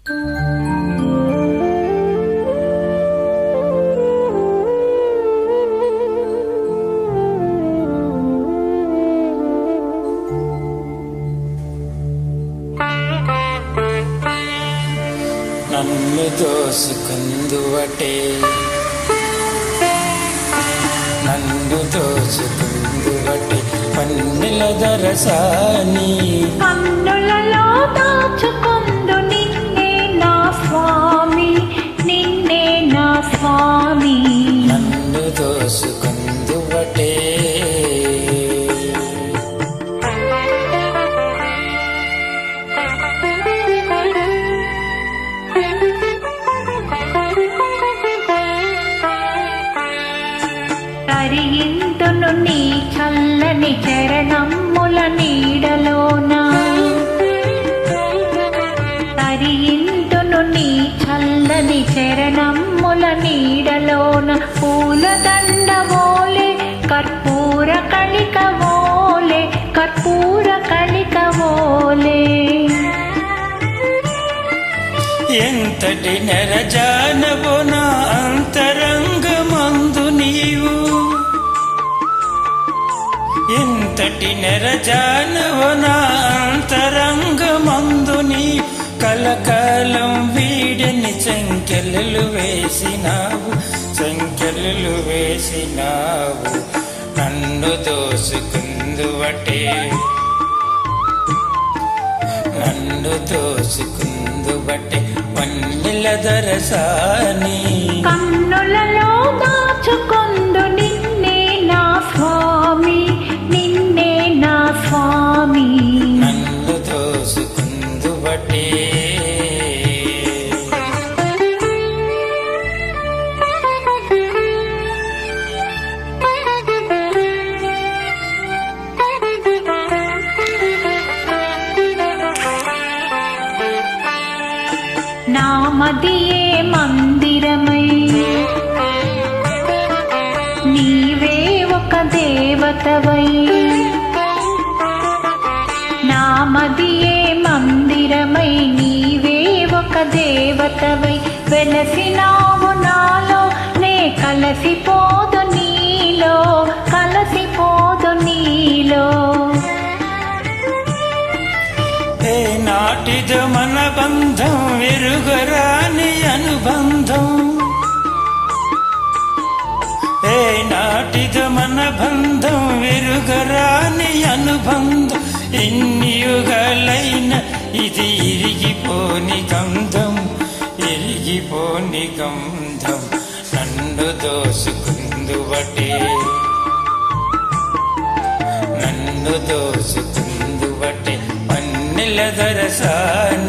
నన్ను దోసుకుందువటే నన్ను దోసుకుందువటే పన్నెల దొరసాని కన్నులలో దాచుకుందు నిన్నే నా స్వామి, నిన్నే నా స్వామి. నన్ను దోసుకుందువటే తరింతును నీ చల్లని చరణమ్ముల నీడలోన, తరింతును నీ చల్లని చరణమ్ముల నీడలోన. పూలదండ వోలే కర్పూర కళిక వోలే, కర్పూర కళిక వోలే. ఎంతటి నెరజానవో నా అంతరంగమందు నీవు, ఎంతటి నెరజానవో నా అంతరంగమందు నీ కలకాలం వీడని సంఖ్యలు వేసినావు, సంఖ్యలు వేసినావు. నన్ను దోసుకుందువటే నన్ను దోసుకుందువటే పన్నెల దొరసాని. కన్నులలో దాచుకొందు నిన్నే నా స్వామి, నిన్నే నా స్వామి. నన్ను దోసుకుందువటే నామదియే మందిరమై నీవే ఒక దేవతవై, నామదియే మందిరమై నీవే ఒక దేవతవై. వెలసినావు నాలో నే కలసిపోదు నీలో, కలసిపోదు నీలో. ఏ నాటిదో మన బంధం విరుగరాని అనుబంధం, ఏ నాటిదో మన బంధం విరుగరాని అనుబంధం. ఇన్ని యుగాలైన ఇది ఇరిగిపోని గంధం, ఇరిగిపోని గంధం. నన్ను దోసుకుందువటే నన్ను దోసుకుందువటే పన్నెల దొరసాని.